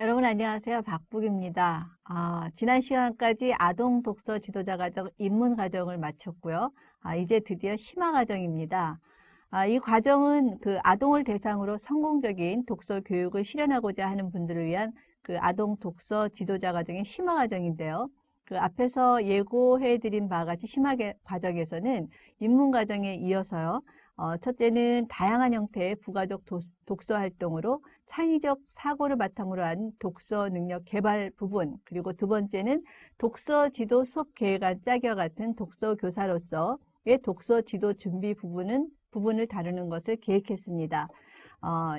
여러분 안녕하세요. 박북입니다. 지난 시간까지 아동 독서 지도자 과정 입문 과정을 마쳤고요. 이제 드디어 심화 과정입니다. 이 과정은 그 아동을 대상으로 성공적인 독서 교육을 실현하고자 하는 분들을 위한 그 아동 독서 지도자 과정의 심화 과정인데요. 그 앞에서 예고해 드린 바와 같이 심화 과정에서는 입문 과정에 이어서요. 첫째는 다양한 형태의 부가적 독서 활동으로 창의적 사고를 바탕으로 한 독서 능력 개발 부분, 그리고 두 번째는 독서 지도 수업 계획안 짜기와 같은 독서 교사로서의 독서 지도 준비 부분을 다루는 것을 계획했습니다.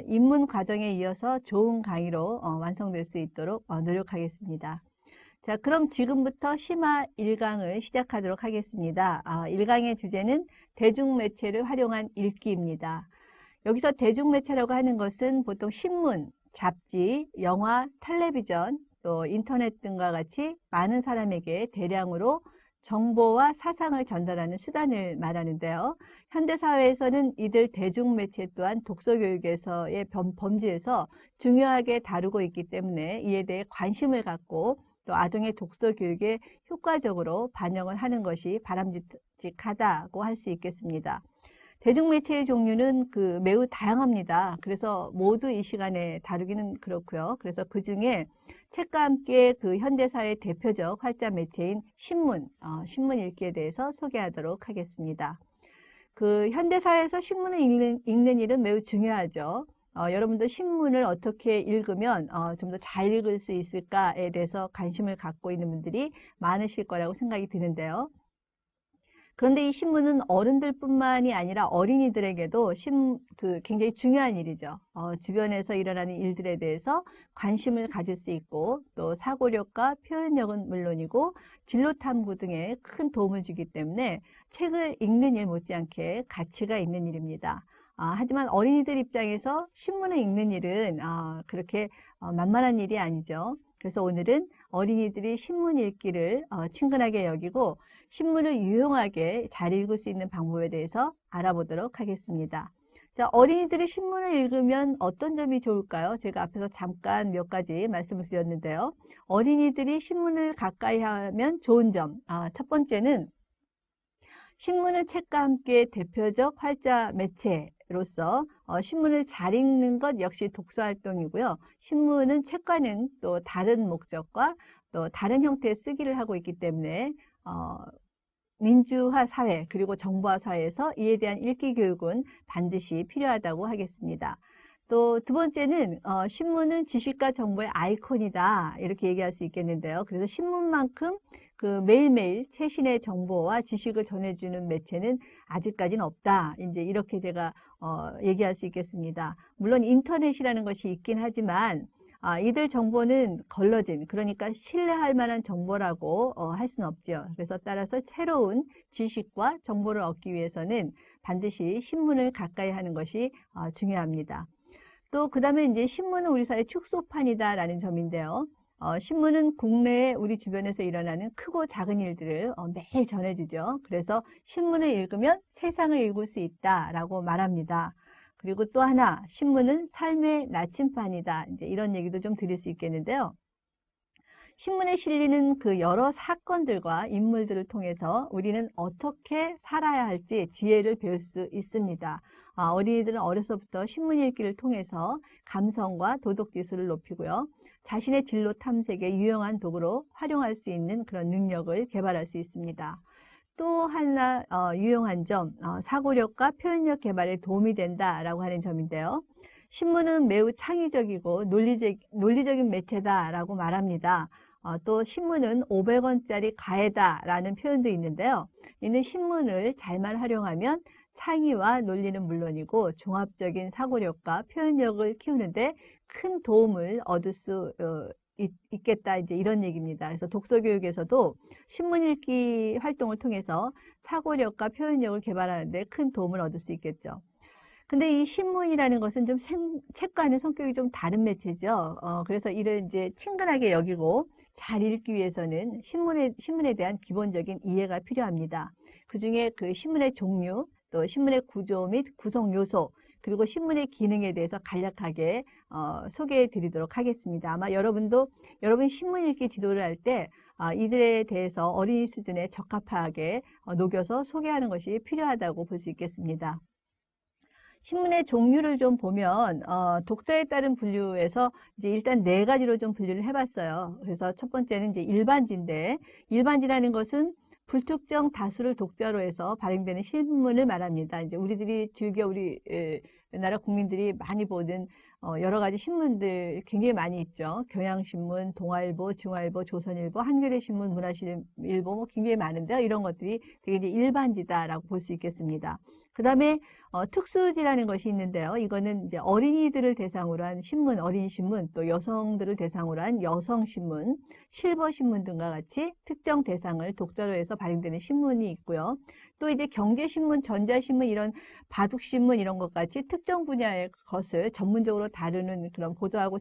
입문 과정에 이어서 좋은 강의로 완성될 수 있도록 노력하겠습니다. 자, 그럼 지금부터 심화 1강을 시작하도록 하겠습니다. 1강의 주제는 대중매체를 활용한 읽기입니다. 여기서 대중매체라고 하는 것은 보통 신문, 잡지, 영화, 텔레비전, 또 인터넷 등과 같이 많은 사람에게 대량으로 정보와 사상을 전달하는 수단을 말하는데요. 현대사회에서는 이들 대중매체 또한 독서교육에서의 범주에서 중요하게 다루고 있기 때문에 이에 대해 관심을 갖고 또 아동의 독서 교육에 효과적으로 반영을 하는 것이 바람직하다고 할 수 있겠습니다. 대중매체의 종류는 매우 다양합니다. 그래서 모두 이 시간에 다루기는 그렇고요. 그래서 그 중에 책과 함께 그 현대사의 대표적 활자 매체인 신문 읽기에 대해서 소개하도록 하겠습니다. 그 현대사회에서 신문을 읽는 일은 매우 중요하죠. 여러분도 신문을 어떻게 읽으면 좀 더 잘 읽을 수 있을까에 대해서 관심을 갖고 있는 분들이 많으실 거라고 생각이 드는데요. 그런데 이 신문은 어른들뿐만이 아니라 어린이들에게도 굉장히 중요한 일이죠. 주변에서 일어나는 일들에 대해서 관심을 가질 수 있고 또 사고력과 표현력은 물론이고 진로탐구 등에 큰 도움을 주기 때문에 책을 읽는 일 못지않게 가치가 있는 일입니다. 하지만 어린이들 입장에서 신문을 읽는 일은 그렇게 만만한 일이 아니죠. 그래서 오늘은 어린이들이 신문 읽기를 친근하게 여기고 신문을 유용하게 잘 읽을 수 있는 방법에 대해서 알아보도록 하겠습니다. 자, 어린이들이 신문을 읽으면 어떤 점이 좋을까요? 제가 앞에서 잠깐 몇 가지 말씀을 드렸는데요. 어린이들이 신문을 가까이 하면 좋은 점. 첫 번째는 신문은 책과 함께 대표적 활자 매체로서 신문을 잘 읽는 것 역시 독서활동이고요. 신문은 책과는 또 다른 목적과 또 다른 형태의 쓰기를 하고 있기 때문에 민주화 사회 그리고 정보화 사회에서 이에 대한 읽기 교육은 반드시 필요하다고 하겠습니다. 또 두 번째는 신문은 지식과 정보의 아이콘이다 이렇게 얘기할 수 있겠는데요. 그래서 신문만큼 매일매일 최신의 정보와 지식을 전해주는 매체는 아직까지는 없다. 이제 이렇게 제가 얘기할 수 있겠습니다. 물론 인터넷이라는 것이 있긴 하지만 이들 정보는 걸러진, 그러니까 신뢰할 만한 정보라고 할 수는 없죠. 그래서 따라서 새로운 지식과 정보를 얻기 위해서는 반드시 신문을 가까이 하는 것이 중요합니다. 또 그다음에 이제 신문은 우리 사회 축소판이다라는 점인데요. 신문은 국내에 우리 주변에서 일어나는 크고 작은 일들을 매일 전해주죠. 그래서 신문을 읽으면 세상을 읽을 수 있다라고 말합니다. 그리고 또 하나, 신문은 삶의 나침판이다. 이제 이런 얘기도 좀 드릴 수 있겠는데요. 신문에 실리는 그 여러 사건들과 인물들을 통해서 우리는 어떻게 살아야 할지 지혜를 배울 수 있습니다. 어린이들은 어려서부터 신문 읽기를 통해서 감성과 도덕 지수를 높이고요. 자신의 진로 탐색에 유용한 도구로 활용할 수 있는 그런 능력을 개발할 수 있습니다. 또 하나 유용한 점, 사고력과 표현력 개발에 도움이 된다라고 하는 점인데요. 신문은 매우 창의적이고 논리적인 매체다라고 말합니다. 또 신문은 500원짜리 가해다라는 표현도 있는데요. 이는 신문을 잘만 활용하면 창의와 논리는 물론이고 종합적인 사고력과 표현력을 키우는데 큰 도움을 얻을 수 있겠다 이제 이런 얘기입니다. 그래서 독서교육에서도 신문 읽기 활동을 통해서 사고력과 표현력을 개발하는 데 큰 도움을 얻을 수 있겠죠. 근데 이 신문이라는 것은 좀 책과는 성격이 좀 다른 매체죠. 그래서 이를 이제 친근하게 여기고 잘 읽기 위해서는 신문에 대한 기본적인 이해가 필요합니다. 그중에 그 신문의 종류, 또 신문의 구조 및 구성 요소, 그리고 신문의 기능에 대해서 간략하게 소개해 드리도록 하겠습니다. 아마 여러분 신문 읽기 지도를 할 때 이들에 대해서 어린이 수준에 적합하게 녹여서 소개하는 것이 필요하다고 볼 수 있겠습니다. 신문의 종류를 좀 보면 독자에 따른 분류에서 이제 일단 4가지로 좀 분류를 해봤어요. 그래서 첫 번째는 이제 일반지인데, 일반지라는 것은 불특정 다수를 독자로 해서 발행되는 신문을 말합니다. 이제 우리들이 즐겨 우리 나라 국민들이 많이 보는 여러 가지 신문들 굉장히 많이 있죠. 경향신문, 동아일보, 중앙일보, 조선일보, 한겨레신문, 문화일보 뭐 굉장히 많은데요. 이런 것들이 되게 이제 일반지다라고 볼 수 있겠습니다. 그 다음에 특수지라는 것이 있는데요. 이거는 이제 어린이들을 대상으로 한 신문, 어린이신문, 또 여성들을 대상으로 한 여성신문, 실버신문 등과 같이 특정 대상을 독자로 해서 발행되는 신문이 있고요. 또 이제 경제신문, 전자신문, 이런 바둑신문 이런 것 같이 특정 분야의 것을 전문적으로 다루는 그런 보도하고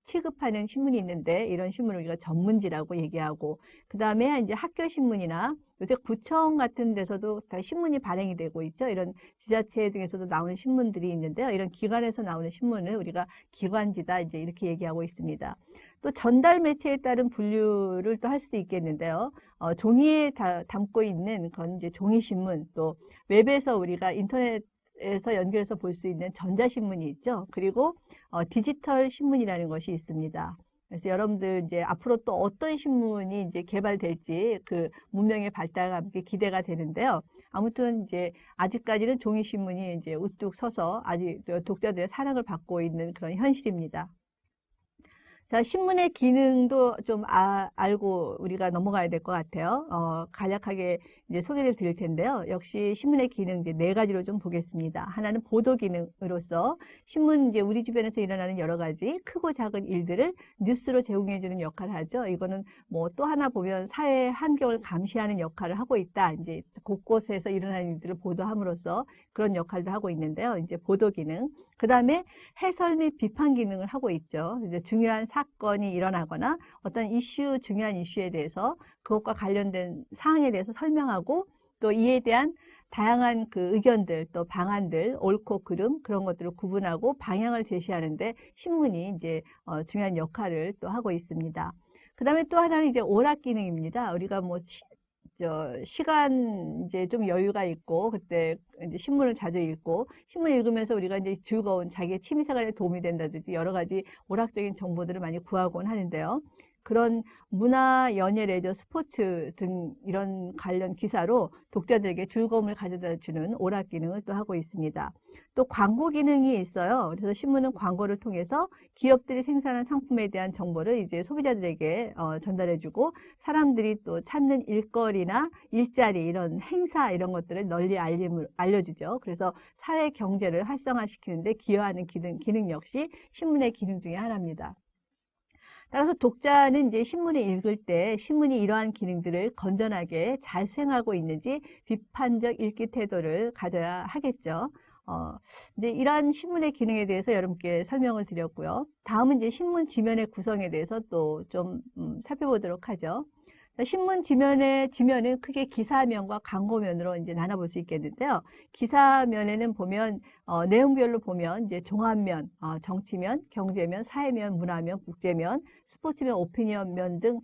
취급하는 신문이 있는데, 이런 신문을 우리가 전문지라고 얘기하고, 그 다음에 이제 학교신문이나 요새 구청 같은 데서도 다 신문이 발행이 되고 있죠. 이런 지자체 등에서도 나오는 신문들이 있는데요. 이런 기관에서 나오는 신문을 우리가 기관지다 이제 이렇게 얘기하고 있습니다. 또 전달 매체에 따른 분류를 또 할 수도 있겠는데요. 종이에 담고 있는 건 이제 종이신문, 또 웹에서 우리가 인터넷에서 연결해서 볼 수 있는 전자신문이 있죠. 그리고 디지털 신문이라는 것이 있습니다. 그래서 여러분들 이제 앞으로 또 어떤 신문이 이제 개발될지 그 문명의 발달과 함께 기대가 되는데요. 아무튼 이제 아직까지는 종이신문이 이제 우뚝 서서 아직 독자들의 사랑을 받고 있는 그런 현실입니다. 자, 신문의 기능도 좀 알고 우리가 넘어가야 될 것 같아요. 간략하게 이제 소개를 드릴 텐데요. 역시 신문의 기능 이제 4가지로 좀 보겠습니다. 하나는 보도 기능으로서 신문 이제 우리 주변에서 일어나는 여러 가지 크고 작은 일들을 뉴스로 제공해주는 역할을 하죠. 이거는 뭐 또 하나 보면 사회 환경을 감시하는 역할을 하고 있다. 이제 곳곳에서 일어나는 일들을 보도함으로써 그런 역할도 하고 있는데요. 이제 보도 기능. 그 다음에 해설 및 비판 기능을 하고 있죠. 이제 중요한 사건이 일어나거나 어떤 중요한 이슈에 대해서 그것과 관련된 사항에 대해서 설명하고, 또 이에 대한 다양한 그 의견들, 또 방안들, 옳고 그름 그런 것들을 구분하고 방향을 제시하는데 신문이 이제 중요한 역할을 또 하고 있습니다. 그 다음에 또 하나는 이제 오락 기능입니다. 우리가 뭐 시간 이제 좀 여유가 있고 그때 이제 신문을 자주 읽고, 신문 읽으면서 우리가 이제 즐거운 자기의 취미생활에 도움이 된다든지 여러 가지 오락적인 정보들을 많이 구하곤 하는데요. 그런 문화, 연예, 레저, 스포츠 등 이런 관련 기사로 독자들에게 즐거움을 가져다 주는 오락 기능을 또 하고 있습니다. 또 광고 기능이 있어요. 그래서 신문은 광고를 통해서 기업들이 생산한 상품에 대한 정보를 이제 소비자들에게 전달해주고, 사람들이 또 찾는 일거리나 일자리, 이런 행사 이런 것들을 널리 알려주죠. 그래서 사회 경제를 활성화시키는데 기여하는 기능 역시 신문의 기능 중에 하나입니다. 따라서 독자는 이제 신문을 읽을 때 신문이 이러한 기능들을 건전하게 잘 수행하고 있는지 비판적 읽기 태도를 가져야 하겠죠. 이제 이러한 신문의 기능에 대해서 여러분께 설명을 드렸고요. 다음은 이제 신문 지면의 구성에 대해서 또 좀 살펴보도록 하죠. 신문 지면은 크게 기사면과 광고면으로 이제 나눠볼 수 있겠는데요. 기사면에는 보면 내용별로 보면 이제 종합면, 정치면, 경제면, 사회면, 문화면, 국제면, 스포츠면, 오피니언면 등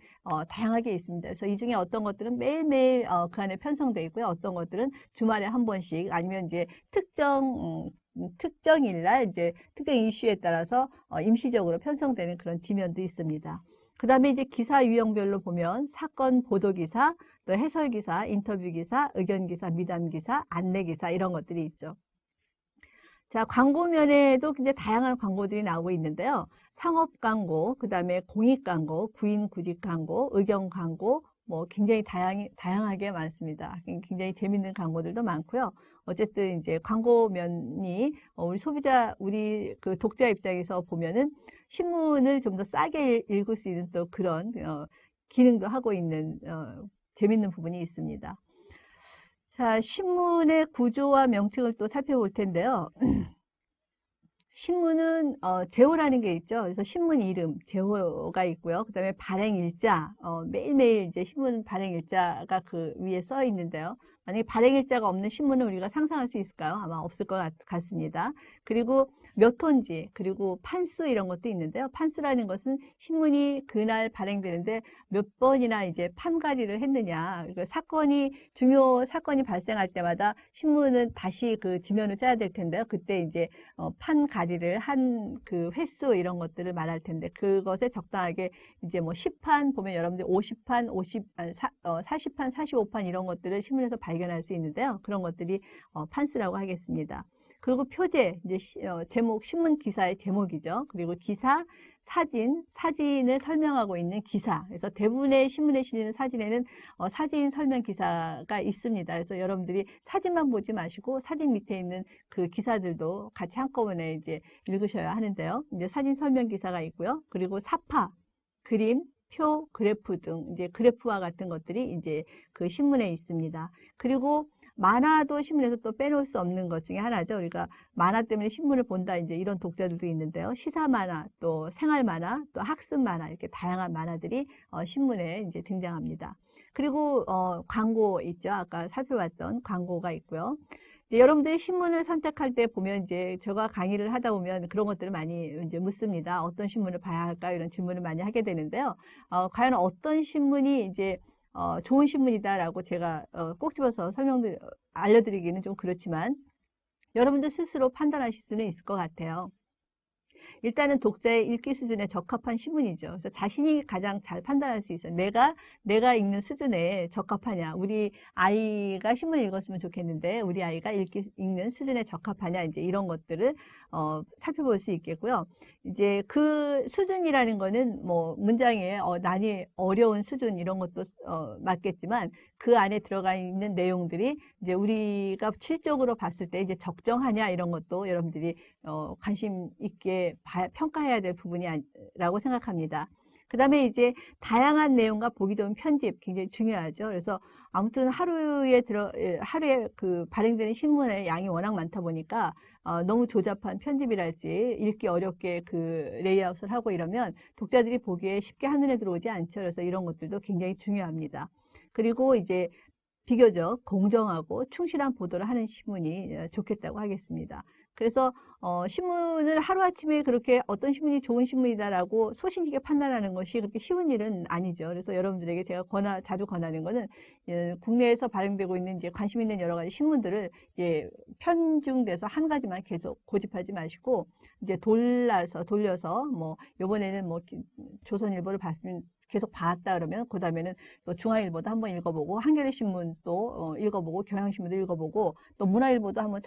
다양하게 있습니다. 그래서 이 중에 어떤 것들은 매일매일 그 안에 편성되어 있고요. 어떤 것들은 주말에 한 번씩, 아니면 이제 특정일 날 이제 특정 이슈에 따라서 임시적으로 편성되는 그런 지면도 있습니다. 그 다음에 이제 기사 유형별로 보면 사건 보도 기사, 또 해설 기사, 인터뷰 기사, 의견 기사, 미담 기사, 안내 기사 이런 것들이 있죠. 자, 광고면에도 이제 다양한 광고들이 나오고 있는데요. 상업 광고, 그 다음에 공익 광고, 구인 구직 광고, 의견 광고, 뭐 굉장히 다양하게 많습니다. 굉장히 재밌는 광고들도 많고요. 어쨌든 이제 광고면이 우리 그 독자 입장에서 보면은 신문을 좀 더 싸게 읽을 수 있는 또 그런 기능도 하고 있는 재밌는 부분이 있습니다. 자, 신문의 구조와 명칭을 또 살펴볼 텐데요. 신문은 제호라는 게 있죠. 그래서 신문 이름 제호가 있고요. 그 다음에 발행 일자, 매일매일 이제 신문 발행 일자가 그 위에 써 있는데요. 만약에 발행일자가 없는 신문을 우리가 상상할 수 있을까요? 아마 없을 것 같습니다. 그리고 몇 톤지, 그리고 판수 이런 것도 있는데요. 판수라는 것은 신문이 그날 발행되는데 몇 번이나 이제 판가리를 했느냐. 중요 사건이 발생할 때마다 신문은 다시 그 지면을 짜야 될 텐데요. 그때 이제 판가리를 한 그 횟수 이런 것들을 말할 텐데, 그것에 적당하게 이제 뭐 10판 보면 여러분들 50판, 40판, 45판 이런 것들을 신문에서 발견할 수 있는데요. 그런 것들이 판수라고 하겠습니다. 그리고 표제, 이제 제목, 신문 기사의 제목이죠. 그리고 기사, 사진을 설명하고 있는 기사. 그래서 대부분의 신문에 실리는 사진에는 사진 설명 기사가 있습니다. 그래서 여러분들이 사진만 보지 마시고 사진 밑에 있는 그 기사들도 같이 한꺼번에 이제 읽으셔야 하는데요. 이제 사진 설명 기사가 있고요. 그리고 사파, 그림, 표, 그래프 등 이제 그래프와 같은 것들이 이제 그 신문에 있습니다. 그리고 만화도 신문에서 또 빼놓을 수 없는 것 중에 하나죠. 우리가 만화 때문에 신문을 본다, 이제 이런 독자들도 있는데요. 시사 만화, 또 생활 만화, 또 학습 만화, 이렇게 다양한 만화들이 신문에 이제 등장합니다. 그리고 광고 있죠. 아까 살펴봤던 광고가 있고요. 여러분들이 신문을 선택할 때 보면 이제 제가 강의를 하다 보면 그런 것들을 많이 이제 묻습니다. 어떤 신문을 봐야 할까? 이런 질문을 많이 하게 되는데요. 과연 어떤 신문이 이제 좋은 신문이다라고 제가 꼭 집어서 알려드리기는 좀 그렇지만 여러분들 스스로 판단하실 수는 있을 것 같아요. 일단은 독자의 읽기 수준에 적합한 신문이죠. 그래서 자신이 가장 잘 판단할 수 있어요. 내가 읽는 수준에 적합하냐. 우리 아이가 신문을 읽었으면 좋겠는데 우리 아이가 읽는 수준에 적합하냐. 이제 이런 것들을 살펴볼 수 있겠고요. 이제 그 수준이라는 거는 뭐 문장의 난이 어려운 수준 이런 것도 맞겠지만 그 안에 들어가 있는 내용들이 이제 우리가 실적으로 봤을 때 이제 적정하냐 이런 것도 여러분들이 관심 있게 평가해야 될 부분이라고 생각합니다. 그 다음에 이제 다양한 내용과 보기 좋은 편집 굉장히 중요하죠. 그래서 아무튼 하루에 그 발행되는 신문의 양이 워낙 많다 보니까 너무 조잡한 편집이랄지 읽기 어렵게 그 레이아웃을 하고 이러면 독자들이 보기에 쉽게 한눈에 들어오지 않죠. 그래서 이런 것들도 굉장히 중요합니다. 그리고 이제 비교적 공정하고 충실한 보도를 하는 신문이 좋겠다고 하겠습니다. 그래서 신문을 하루아침에 그렇게 어떤 신문이 좋은 신문이다라고 소신있게 판단하는 것이 그렇게 쉬운 일은 아니죠. 그래서 여러분들에게 제가 자주 권하는 거는 국내에서 발행되고 있는 이제 관심 있는 여러 가지 신문들을 편중돼서 한 가지만 계속 고집하지 마시고 이제 돌려서 뭐 이번에는 뭐 조선일보를 봤으면 계속 봤다 그러면 그 다음에는 또 중앙일보도 한번 읽어보고 한겨레 신문도 읽어보고 경향신문도 읽어보고 또 문화일보도 한번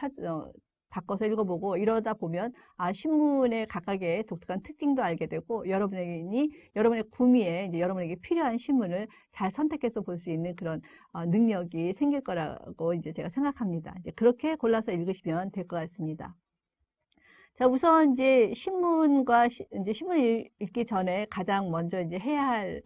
바꿔서 읽어보고 이러다 보면 신문의 각각의 독특한 특징도 알게 되고 여러분의 구미에 이제 여러분에게 필요한 신문을 잘 선택해서 볼 수 있는 그런 능력이 생길 거라고 이제 제가 생각합니다. 이제 그렇게 골라서 읽으시면 될 것 같습니다. 자, 우선 이제 이제 신문을 읽기 전에 가장 먼저 이제 해야 할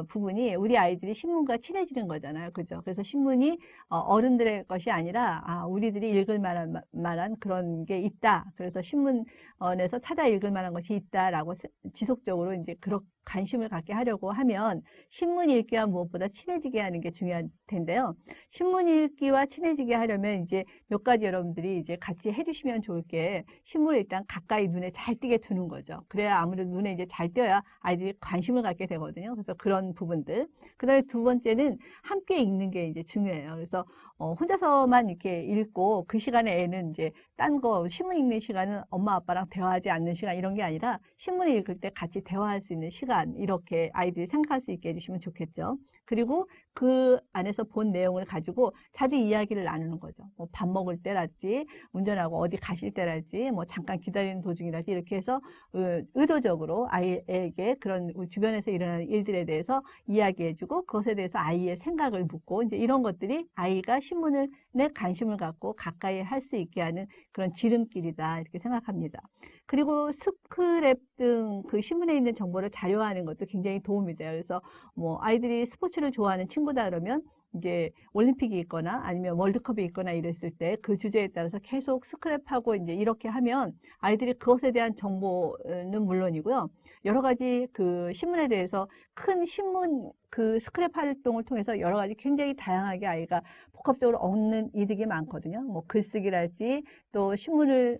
부분이 우리 아이들이 신문과 친해지는 거잖아요. 그죠? 그래서 신문이 어른들의 것이 아니라 우리들이 읽을 만한 그런 게 있다. 그래서 신문에서 찾아 읽을 만한 것이 있다라고 지속적으로 이제 그런 관심을 갖게 하려고 하면 신문 읽기와 무엇보다 친해지게 하는 게 중요한 텐데요. 신문 읽기와 친해지게 하려면 이제 몇 가지 여러분들이 이제 같이 해주시면 좋을 게 신문을 일단 가까이 눈에 잘 띄게 두는 거죠. 그래야 아무래도 눈에 이제 잘 띄어야 아이들이 관심을 갖게 되거든요. 그래서 그런 부분들. 그 다음에 두 번째는 함께 읽는 게 이제 중요해요. 그래서 혼자서만 이렇게 읽고 그 시간에 애는 이제 딴 거 신문 읽는 시간은 엄마 아빠랑 대화하지 않는 시간 이런 게 아니라 신문을 읽을 때 같이 대화할 수 있는 시간 이렇게 아이들이 생각할 수 있게 해주시면 좋겠죠. 그리고 그 안에서 본 내용을 가지고 자주 이야기를 나누는 거죠. 뭐 밥 먹을 때랄지 운전하고 어디 가실 때랄지 뭐 잠깐 기다리는 도중이랄지 이렇게 해서 의도적으로 아이에게 그런 주변에서 일어나는 일들에 대해서 이야기해주고 그것에 대해서 아이의 생각을 묻고 이제 이런 것들이 아이가 신문에 관심을 갖고 가까이 할 수 있게 하는 그런 지름길이다 이렇게 생각합니다. 그리고 스크랩 등 그 신문에 있는 정보를 자료화하는 것도 굉장히 도움이 돼요. 그래서 뭐 아이들이 스포츠를 좋아하는 친구다 그러면 이제 올림픽이 있거나 아니면 월드컵이 있거나 이랬을 때 그 주제에 따라서 계속 스크랩하고 이제 이렇게 하면 아이들이 그것에 대한 정보는 물론이고요. 여러 가지 그 신문에 대해서 큰 신문 그 스크랩 활동을 통해서 여러 가지 굉장히 다양하게 아이가 복합적으로 얻는 이득이 많거든요. 뭐 글쓰기랄지 또 신문을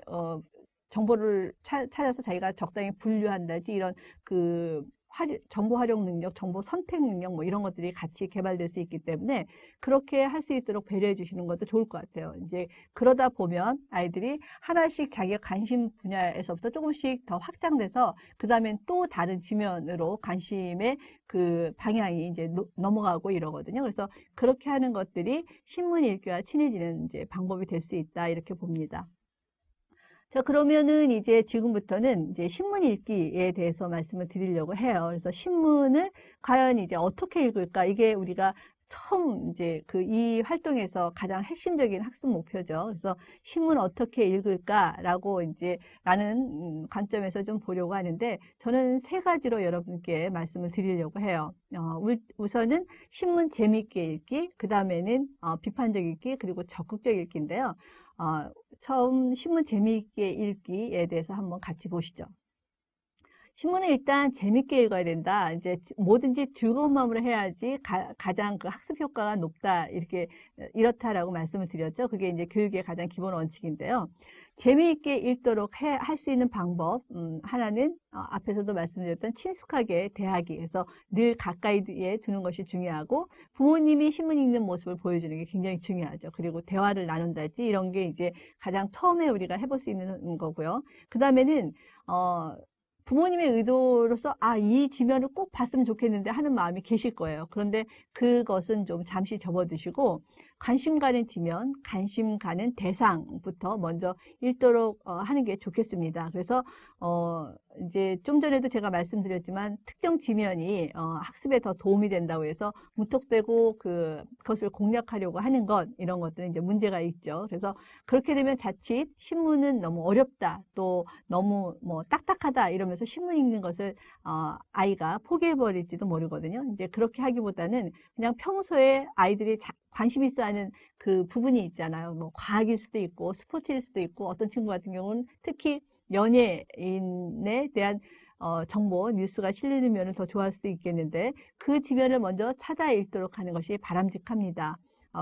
정보를 찾아서 자기가 적당히 분류한달지 이런 그 정보 활용 능력, 정보 선택 능력 뭐 이런 것들이 같이 개발될 수 있기 때문에 그렇게 할 수 있도록 배려해 주시는 것도 좋을 것 같아요. 이제 그러다 보면 아이들이 하나씩 자기가 관심 분야에서부터 조금씩 더 확장돼서 그 다음엔 또 다른 지면으로 관심의 그 방향이 이제 넘어가고 이러거든요. 그래서 그렇게 하는 것들이 신문 읽기와 친해지는 이제 방법이 될 수 있다 이렇게 봅니다. 자, 그러면은 이제 지금부터는 이제 신문 읽기에 대해서 말씀을 드리려고 해요. 그래서 신문을 과연 이제 어떻게 읽을까? 이게 우리가 처음 이제 그 이 활동에서 가장 핵심적인 학습 목표죠. 그래서 신문 어떻게 읽을까라고 이제 라는 관점에서 좀 보려고 하는데 저는 세 가지로 여러분께 말씀을 드리려고 해요. 우선은 신문 재미있게 읽기, 그 다음에는 비판적 읽기, 그리고 적극적 읽기인데요. 처음 신문 재미있게 읽기에 대해서 한번 같이 보시죠. 신문은 일단 재밌게 읽어야 된다. 이제 뭐든지 즐거운 마음으로 해야지 가장 그 학습 효과가 높다. 이렇다라고 말씀을 드렸죠. 그게 이제 교육의 가장 기본 원칙인데요. 재미있게 읽도록 할 수 있는 방법, 하나는, 앞에서도 말씀드렸던 친숙하게 대하기. 그래서 늘 가까이에 두는 것이 중요하고, 부모님이 신문 읽는 모습을 보여주는 게 굉장히 중요하죠. 그리고 대화를 나눈달지, 이런 게 이제 가장 처음에 우리가 해볼 수 있는 거고요. 그 다음에는, 부모님의 의도로서 이 지면을 꼭 봤으면 좋겠는데 하는 마음이 계실 거예요. 그런데 그것은 좀 잠시 접어두시고 관심 가는 지면, 관심 가는 대상부터 먼저 읽도록 하는 게 좋겠습니다. 그래서 이제 좀 전에도 제가 말씀드렸지만 특정 지면이 학습에 더 도움이 된다고 해서 무턱대고 그것을 공략하려고 하는 것 이런 것들은 이제 문제가 있죠. 그래서 그렇게 되면 자칫 신문은 너무 어렵다, 또 너무 뭐 딱딱하다 이러면서 신문 읽는 것을 아이가 포기해 버릴지도 모르거든요. 이제 그렇게 하기보다는 그냥 평소에 아이들이 관심 있어 하는 그 부분이 있잖아요. 뭐 과학일 수도 있고 스포츠일 수도 있고 어떤 친구 같은 경우는 특히 연예인에 대한 정보, 뉴스가 실리는 면을 더 좋아할 수도 있겠는데 그 지면을 먼저 찾아 읽도록 하는 것이 바람직합니다.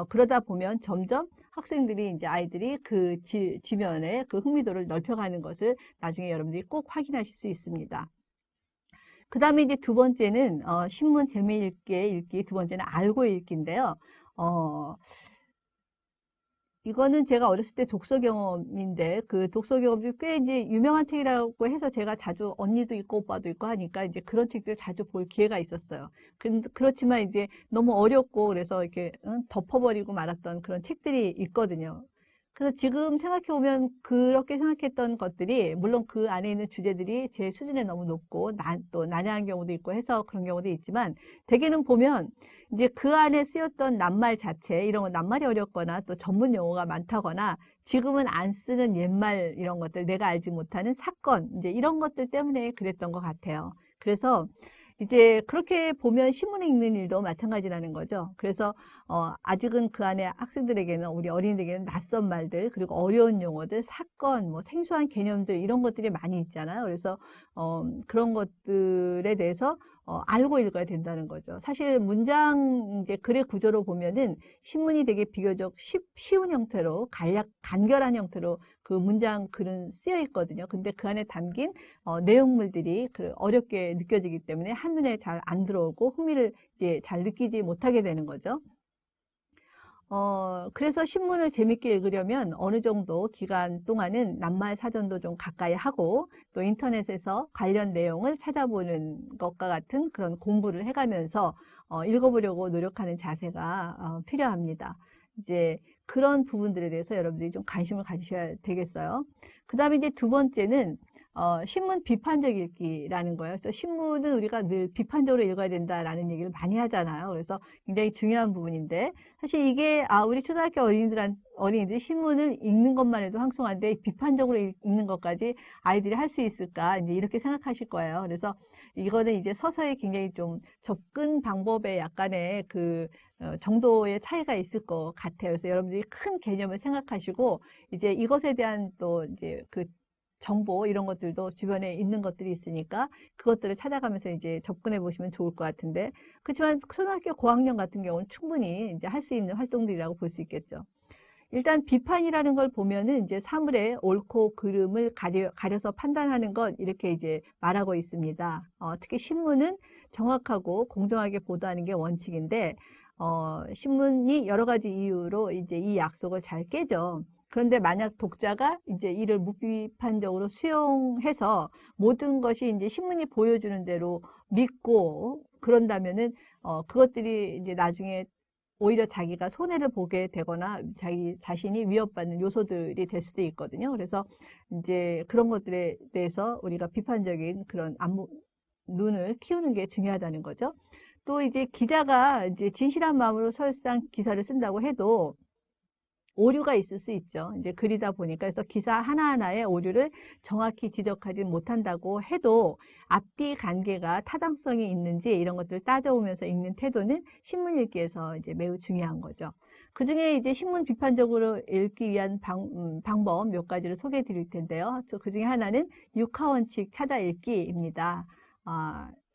그러다 보면 점점 학생들이 이제 아이들이 그 지면에 그 흥미도를 넓혀가는 것을 나중에 여러분들이 꼭 확인하실 수 있습니다. 그 다음에 이제 두 번째는 신문 재미있게 읽기, 두 번째는 알고 읽기인데요. 이거는 제가 어렸을 때 독서 경험인데 그 독서 경험이 꽤 이제 유명한 책이라고 해서 제가 자주 언니도 있고 오빠도 있고 하니까 이제 그런 책들을 자주 볼 기회가 있었어요. 그렇지만 이제 너무 어렵고 그래서 이렇게 덮어버리고 말았던 그런 책들이 있거든요. 그래서 지금 생각해보면 그렇게 생각했던 것들이 물론 그 안에 있는 주제들이 제 수준에 너무 높고 또 난해한 경우도 있고 해서 그런 경우도 있지만 대개는 보면 이제 그 안에 쓰였던 낱말 자체 이런 거 낱말이 어렵거나 또 전문 용어가 많다거나 지금은 안 쓰는 옛말 이런 것들 내가 알지 못하는 사건 이제 이런 것들 때문에 그랬던 것 같아요. 그래서 이제 그렇게 보면 신문 읽는 일도 마찬가지라는 거죠. 그래서 아직은 그 안에 학생들에게는 우리 어린이들에게는 낯선 말들 그리고 어려운 용어들, 사건, 뭐 생소한 개념들 이런 것들이 많이 있잖아요. 그래서 그런 것들에 대해서 알고 읽어야 된다는 거죠. 사실 문장 이제 글의 구조로 보면은 신문이 되게 비교적 쉬운 형태로 간결한 형태로 그 문장 글은 쓰여 있거든요. 근데 그 안에 담긴 내용물들이 어렵게 느껴지기 때문에 한눈에 잘 안 들어오고 흥미를 이제 잘 느끼지 못하게 되는 거죠. 그래서 신문을 재밌게 읽으려면 어느 정도 기간 동안은 낱말 사전도 좀 가까이 하고 또 인터넷에서 관련 내용을 찾아보는 것과 같은 그런 공부를 해가면서 읽어보려고 노력하는 자세가 필요합니다. 이제 그런 부분들에 대해서 여러분들이 좀 관심을 가지셔야 되겠어요. 그 다음에 이제 두 번째는 신문 비판적 읽기라는 거예요. 그래서 신문은 우리가 늘 비판적으로 읽어야 된다라는 얘기를 많이 하잖아요. 그래서 굉장히 중요한 부분인데, 사실 이게, 우리 초등학교 어린이들이 신문을 읽는 것만 해도 황송한데, 비판적으로 읽는 것까지 아이들이 할 수 있을까? 이제 이렇게 생각하실 거예요. 그래서 이거는 이제 서서히 굉장히 좀 접근 방법에 약간의 정도의 차이가 있을 것 같아요. 그래서 여러분들이 큰 개념을 생각하시고, 이제 이것에 대한 또 이제 정보 이런 것들도 주변에 있는 것들이 있으니까 그것들을 찾아가면서 이제 접근해 보시면 좋을 것 같은데, 그렇지만 초등학교 고학년 같은 경우는 충분히 이제 할 수 있는 활동들이라고 볼 수 있겠죠. 일단 비판이라는 걸 보면은 이제 사물의 옳고 그름을 가려서 판단하는 것, 이렇게 이제 말하고 있습니다. 특히 신문은 정확하고 공정하게 보도하는 게 원칙인데, 신문이 여러 가지 이유로 이제 이 약속을 잘 깨죠. 그런데 만약 독자가 이제 이를 무비판적으로 수용해서 모든 것이 이제 신문이 보여주는 대로 믿고 그런다면은, 그것들이 이제 나중에 오히려 자기가 손해를 보게 되거나 자기 자신이 위협받는 요소들이 될 수도 있거든요. 그래서 이제 그런 것들에 대해서 우리가 비판적인 그런 눈을 키우는 게 중요하다는 거죠. 또 이제 기자가 이제 진실한 마음으로 설상 기사를 쓴다고 해도 오류가 있을 수 있죠. 이제 글이다 보니까. 그래서 기사 하나하나의 오류를 정확히 지적하지 못한다고 해도 앞뒤 관계가 타당성이 있는지 이런 것들을 따져보면서 읽는 태도는 신문 읽기에서 이제 매우 중요한 거죠. 그 중에 이제 신문 비판적으로 읽기 위한 방법 몇 가지를 소개해 드릴 텐데요. 그 중에 하나는 육하원칙 찾아 읽기입니다.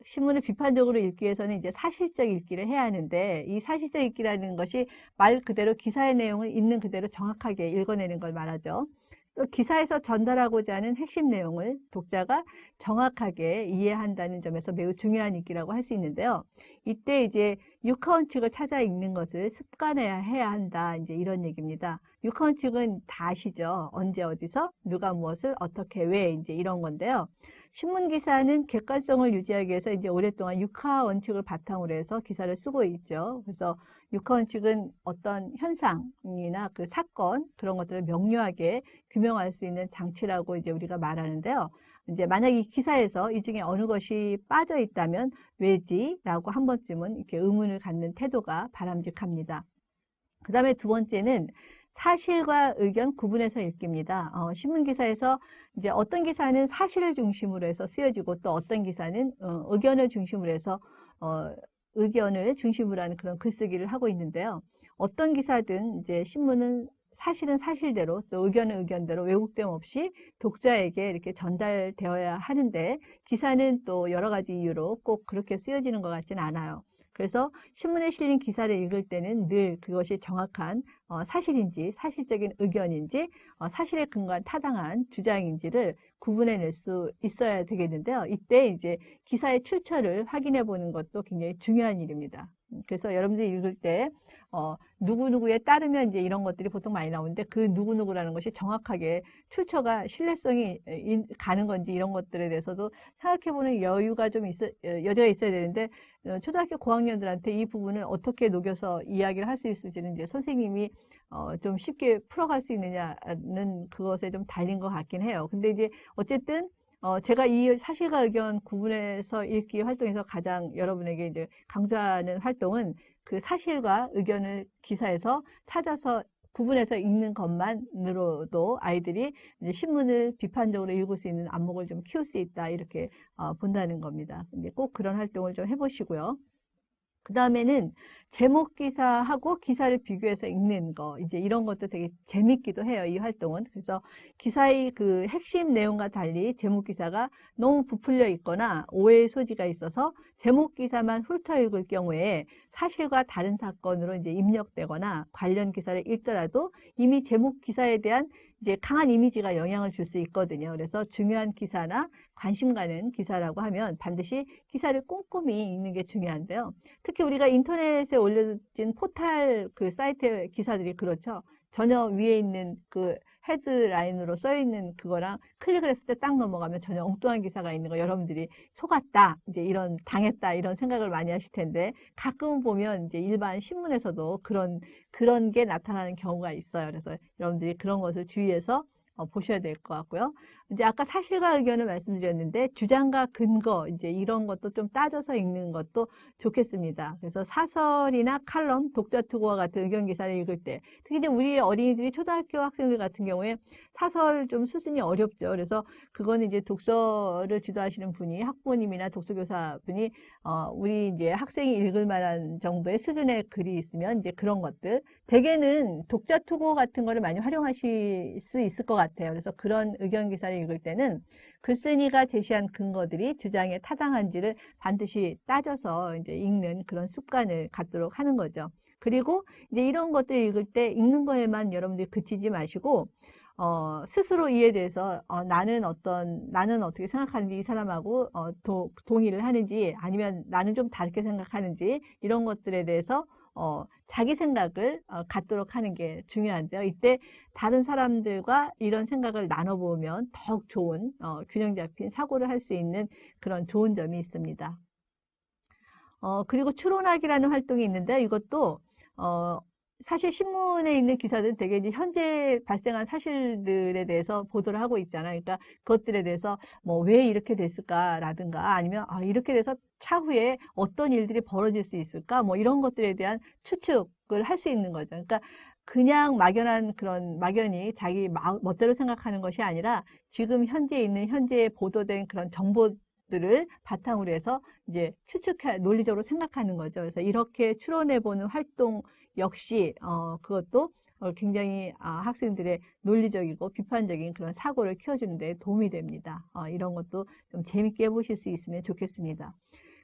신문을 비판적으로 읽기 위해서는 이제 사실적 읽기를 해야 하는데, 이 사실적 읽기라는 것이 말 그대로 기사의 내용을 있는 그대로 정확하게 읽어내는 걸 말하죠. 또 기사에서 전달하고자 하는 핵심 내용을 독자가 정확하게 이해한다는 점에서 매우 중요한 읽기라고 할 수 있는데요. 이때 이제 육하원칙을 찾아 읽는 것을 습관화해야 한다. 이제 이런 얘기입니다. 육하원칙은 다 아시죠? 언제 어디서 누가 무엇을 어떻게 왜 이제 이런 건데요. 신문 기사는 객관성을 유지하기 위해서 이제 오랫동안 육하원칙을 바탕으로 해서 기사를 쓰고 있죠. 그래서 육하원칙은 어떤 현상이나 그 사건 그런 것들을 명료하게 규명할 수 있는 장치라고 이제 우리가 말하는데요. 이제 만약 이 기사에서 이 중에 어느 것이 빠져 있다면 왜지라고 한 번쯤은 이렇게 의문을 갖는 태도가 바람직합니다. 그 다음에 두 번째는 사실과 의견 구분해서 읽기입니다. 신문 기사에서 이제 어떤 기사는 사실을 중심으로 해서 쓰여지고 또 어떤 기사는 의견을 중심으로 해서 의견을 중심으로 하는 그런 글쓰기를 하고 있는데요. 어떤 기사든 이제 신문은 사실은 사실대로 또 의견은 의견대로 왜곡됨 없이 독자에게 이렇게 전달되어야 하는데, 기사는 또 여러 가지 이유로 꼭 그렇게 쓰여지는 것 같지는 않아요. 그래서 신문에 실린 기사를 읽을 때는 늘 그것이 정확한 사실인지 사실적인 의견인지 사실에 근거한 타당한 주장인지를 구분해낼 수 있어야 되겠는데요. 이때 이제 기사의 출처를 확인해 보는 것도 굉장히 중요한 일입니다. 그래서 여러분들이 읽을 때 누구누구에 따르면 이제 이런 것들이 보통 많이 나오는데, 그 누구누구라는 것이 정확하게 출처가 신뢰성이 가는 건지 이런 것들에 대해서도 생각해보는 여유가 좀 여지가 있어야 되는데, 초등학교 고학년들한테 이 부분을 어떻게 녹여서 이야기를 할 수 있을지는 이제 선생님이 좀 쉽게 풀어갈 수 있느냐는 그것에 좀 달린 것 같긴 해요. 근데 이제 어쨌든 제가 이 사실과 의견 구분해서 읽기 활동에서 가장 여러분에게 이제 강조하는 활동은 그 사실과 의견을 기사에서 찾아서 구분해서 읽는 것만으로도 아이들이 이제 신문을 비판적으로 읽을 수 있는 안목을 좀 키울 수 있다, 이렇게 본다는 겁니다. 근데 꼭 그런 활동을 좀 해보시고요. 그 다음에는 제목 기사하고 기사를 비교해서 읽는 거, 이제 이런 것도 되게 재밌기도 해요, 이 활동은. 그래서 기사의 그 핵심 내용과 달리 제목 기사가 너무 부풀려 있거나 오해의 소지가 있어서 제목 기사만 훑어 읽을 경우에 사실과 다른 사건으로 이제 입력되거나 관련 기사를 읽더라도 이미 제목 기사에 대한 이제 강한 이미지가 영향을 줄 수 있거든요. 그래서 중요한 기사나 관심 가는 기사라고 하면 반드시 기사를 꼼꼼히 읽는 게 중요한데요. 특히 우리가 인터넷에 올려진 포탈 그 사이트의 기사들이 그렇죠. 전혀 위에 있는 그 헤드라인으로 써 있는 그거랑 클릭을 했을 때 딱 넘어가면 전혀 엉뚱한 기사가 있는 거 여러분들이 속았다, 이제 이런 당했다, 이런 생각을 많이 하실 텐데, 가끔 보면 이제 일반 신문에서도 그런 게 나타나는 경우가 있어요. 그래서 여러분들이 그런 것을 주의해서 보셔야 될 것 같고요. 이제 아까 사실과 의견을 말씀드렸는데 주장과 근거 이제 이런 것도 좀 따져서 읽는 것도 좋겠습니다. 그래서 사설이나 칼럼, 독자투고와 같은 의견 기사를 읽을 때 특히 이제 우리 어린이들이 초등학교 학생들 같은 경우에 사설 좀 수준이 어렵죠. 그래서 그거는 이제 독서를 지도하시는 분이 학부모님이나 독서교사분이 우리 이제 학생이 읽을 만한 정도의 수준의 글이 있으면 이제 그런 것들 대개는 독자투고 같은 거를 많이 활용하실 수 있을 것 같아요. 그래서 그런 의견 기사를 읽을 때는 글쓴이가 제시한 근거들이 주장에 타당한지를 반드시 따져서 이제 읽는 그런 습관을 갖도록 하는 거죠. 그리고 이제 이런 것들 읽을 때 읽는 거에만 여러분들이 그치지 마시고 스스로 이에 대해서 나는 어떻게 생각하는지 이 사람하고 동의를 하는지 아니면 나는 좀 다르게 생각하는지 이런 것들에 대해서 자기 생각을 갖도록 하는 게 중요한데요. 이때 다른 사람들과 이런 생각을 나눠보면 더욱 좋은 균형 잡힌 사고를 할 수 있는 그런 좋은 점이 있습니다. 그리고 추론하기라는 활동이 있는데 이것도 사실 신문에 있는 기사들은 되게 이제 현재 발생한 사실들에 대해서 보도를 하고 있잖아요. 그러니까 그것들에 대해서 뭐 왜 이렇게 됐을까라든가 아니면 이렇게 돼서 차후에 어떤 일들이 벌어질 수 있을까 뭐 이런 것들에 대한 추측을 할 수 있는 거죠. 그러니까 그냥 막연히 자기 멋대로 생각하는 것이 아니라 지금 현재에 보도된 그런 정보들을 바탕으로 해서 이제 논리적으로 생각하는 거죠. 그래서 이렇게 추론해보는 활동 역시 그것도 굉장히 학생들의 논리적이고 비판적인 그런 사고를 키워주는 데 도움이 됩니다. 이런 것도 좀 재밌게 해보실 수 있으면 좋겠습니다.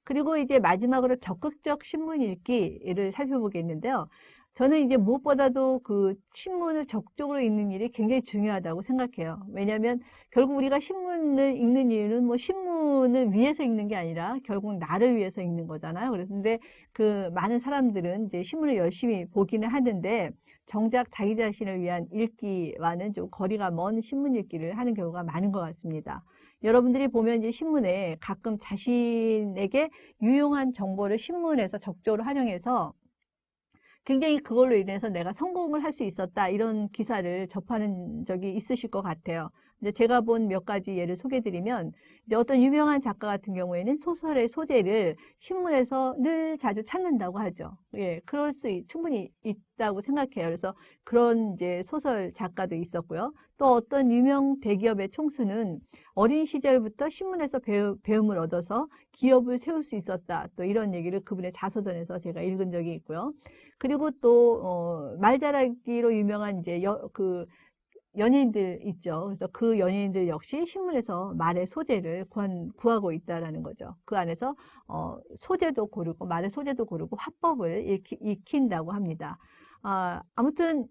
그리고 이제 마지막으로 적극적 신문 읽기를 살펴보겠는데요. 저는 이제 무엇보다도 그 신문을 적극적으로 읽는 일이 굉장히 중요하다고 생각해요. 왜냐하면 결국 우리가 신문을 읽는 이유는 뭐 신문을 위해서 읽는 게 아니라 결국 나를 위해서 읽는 거잖아요. 그런데 그 많은 사람들은 이제 신문을 열심히 보기는 하는데 정작 자기 자신을 위한 읽기와는 좀 거리가 먼 신문 읽기를 하는 경우가 많은 것 같습니다. 여러분들이 보면 이제 신문에 가끔 자신에게 유용한 정보를 신문에서 적극적으로 활용해서 굉장히 그걸로 인해서 내가 성공을 할 수 있었다 이런 기사를 접하는 적이 있으실 것 같아요. 이제 제가 본 몇 가지 예를 소개드리면 이제 어떤 유명한 작가 같은 경우에는 소설의 소재를 신문에서 늘 자주 찾는다고 하죠. 예, 충분히 있다고 생각해요. 그래서 그런 이제 소설 작가도 있었고요. 또 어떤 유명 대기업의 총수는 어린 시절부터 신문에서 배움을 얻어서 기업을 세울 수 있었다. 또 이런 얘기를 그분의 자서전에서 제가 읽은 적이 있고요. 그리고 또 말잘하기로 유명한 이제 연예인들 있죠. 그래서 그 연예인들 역시 신문에서 말의 소재를 구하고 있다라는 거죠. 그 안에서 소재도 고르고 말의 소재도 고르고 화법을 익힌다고 합니다. 아무튼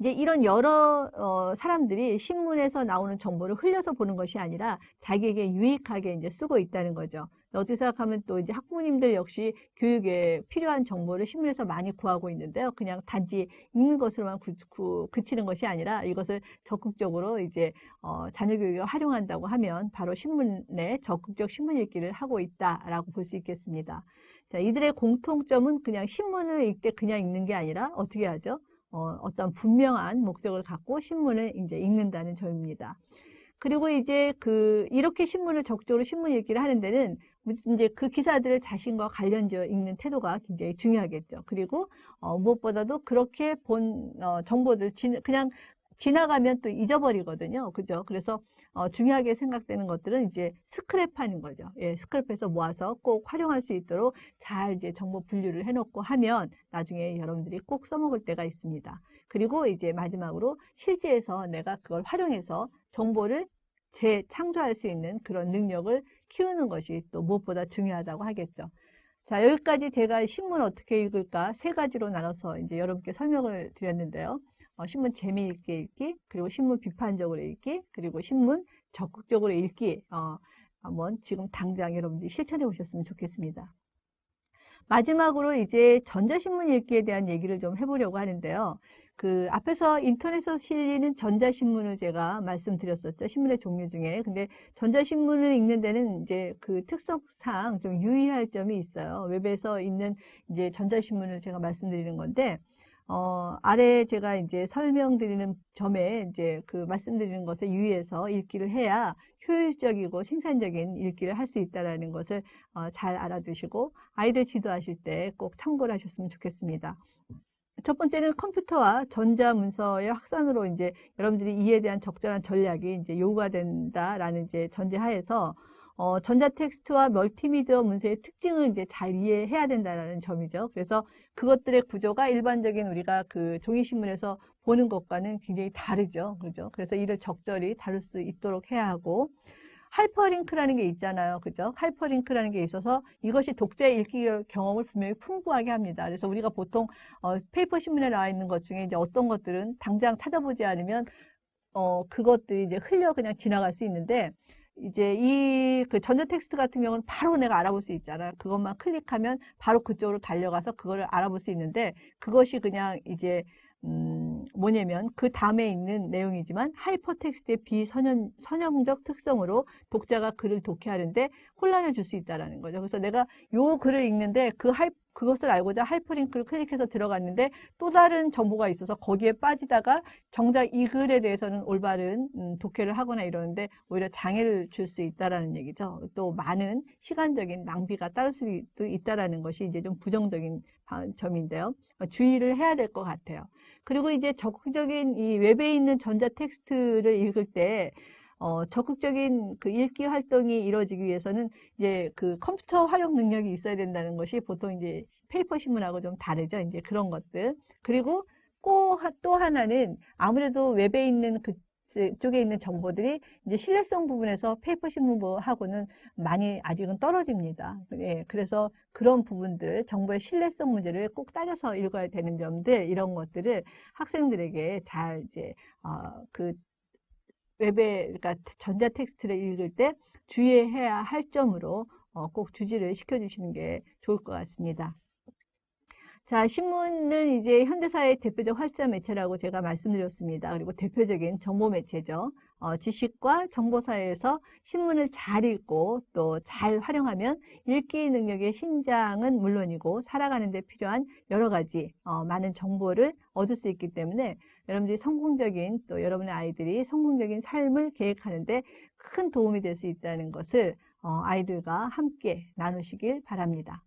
이제 이런 여러 사람들이 신문에서 나오는 정보를 흘려서 보는 것이 아니라 자기에게 유익하게 이제 쓰고 있다는 거죠. 어떻게 생각하면 또 이제 학부모님들 역시 교육에 필요한 정보를 신문에서 많이 구하고 있는데요. 그냥 단지 읽는 것으로만 그치는 것이 아니라 이것을 적극적으로 이제 자녀 교육에 활용한다고 하면 바로 신문에 적극적 신문 읽기를 하고 있다라고 볼 수 있겠습니다. 자, 이들의 공통점은 그냥 신문을 읽되 그냥 읽는 게 아니라 어떻게 하죠? 어떤 분명한 목적을 갖고 신문을 이제 읽는다는 점입니다. 그리고 이제 이렇게 적극적으로 신문 읽기를 하는 데는 이제 그 기사들을 자신과 관련지어 읽는 태도가 굉장히 중요하겠죠. 그리고 무엇보다도 그렇게 본 정보들 그냥 지나가면 또 잊어버리거든요. 그죠? 그래서 중요하게 생각되는 것들은 이제 스크랩하는 거죠. 예, 스크랩해서 모아서 꼭 활용할 수 있도록 잘 이제 정보 분류를 해놓고 하면 나중에 여러분들이 꼭 써먹을 때가 있습니다. 그리고 이제 마지막으로 실제에서 내가 그걸 활용해서 정보를 재창조할 수 있는 그런 능력을 키우는 것이 또 무엇보다 중요하다고 하겠죠. 자, 여기까지 제가 신문 어떻게 읽을까 3가지로 나눠서 이제 여러분께 설명을 드렸는데요. 신문 재미있게 읽기, 그리고 신문 비판적으로 읽기, 그리고 신문 적극적으로 읽기, 한번 지금 당장 여러분들이 실천해 보셨으면 좋겠습니다. 마지막으로 이제 전자신문 읽기에 대한 얘기를 좀 해보려고 하는데요. 앞에서 인터넷에서 실리는 전자신문을 제가 말씀드렸었죠. 신문의 종류 중에. 근데 전자신문을 읽는 데는 이제 그 특성상 좀 유의할 점이 있어요. 웹에서 있는 이제 전자신문을 제가 말씀드리는 건데, 아래 제가 이제 설명드리는 점에 이제 그 말씀드리는 것에 유의해서 읽기를 해야 효율적이고 생산적인 읽기를 할 수 있다라는 것을 잘 알아두시고 아이들 지도하실 때 꼭 참고를 하셨으면 좋겠습니다. 첫 번째는 컴퓨터와 전자문서의 확산으로 이제 여러분들이 이에 대한 적절한 전략이 이제 요구가 된다라는 이제 전제하에서 전자 텍스트와 멀티미디어 문서의 특징을 이제 잘 이해해야 된다는 점이죠. 그래서 그것들의 구조가 일반적인 우리가 그 종이신문에서 보는 것과는 굉장히 다르죠. 그죠? 그래서 이를 적절히 다룰 수 있도록 해야 하고, 하이퍼링크라는 게 있잖아요. 그죠? 하이퍼링크라는 게 있어서 이것이 독자의 읽기 경험을 분명히 풍부하게 합니다. 그래서 우리가 보통 페이퍼 신문에 나와 있는 것 중에 이제 어떤 것들은 당장 찾아보지 않으면 그것들이 이제 흘려 그냥 지나갈 수 있는데, 이제 이 그 전자 텍스트 같은 경우는 바로 내가 알아볼 수 있잖아요. 그것만 클릭하면 바로 그쪽으로 달려가서 그거를 알아볼 수 있는데, 그것이 그냥 이제 뭐냐면 그 다음에 있는 내용이지만 하이퍼텍스트의 선형적 특성으로 독자가 글을 독해하는데 혼란을 줄 수 있다는 거죠. 그래서 내가 요 글을 읽는데 그것을 알고자 하이퍼링크를 클릭해서 들어갔는데 또 다른 정보가 있어서 거기에 빠지다가 정작 이 글에 대해서는 올바른 독해를 하거나 이러는데 오히려 장애를 줄 수 있다라는 얘기죠. 또 많은 시간적인 낭비가 따를 수도 있다라는 것이 이제 좀 부정적인 점인데요. 주의를 해야 될 것 같아요. 그리고 이제 적극적인 이 웹에 있는 전자 텍스트를 읽을 때 적극적인 그 읽기 활동이 이루어지기 위해서는 이제 그 컴퓨터 활용 능력이 있어야 된다는 것이 보통 이제 페이퍼 신문하고 좀 다르죠. 이제 그런 것들. 그리고 또 하나는 아무래도 웹에 있는 쪽에 있는 정보들이 이제 신뢰성 부분에서 페이퍼 신문하고는 많이 아직은 떨어집니다. 예, 그래서 그런 부분들, 정보의 신뢰성 문제를 꼭 따져서 읽어야 되는 점들, 이런 것들을 학생들에게 잘 이제, 그 웹에, 그러니까 전자 텍스트를 읽을 때 주의해야 할 점으로 꼭 주지를 시켜주시는 게 좋을 것 같습니다. 자, 신문은 이제 현대사의 대표적 활자 매체라고 제가 말씀드렸습니다. 그리고 대표적인 정보 매체죠. 지식과 정보사회에서 신문을 잘 읽고 또 잘 활용하면 읽기 능력의 신장은 물론이고 살아가는 데 필요한 여러 가지 많은 정보를 얻을 수 있기 때문에 여러분들이 성공적인 또 여러분의 아이들이 성공적인 삶을 계획하는 데 큰 도움이 될 수 있다는 것을 아이들과 함께 나누시길 바랍니다.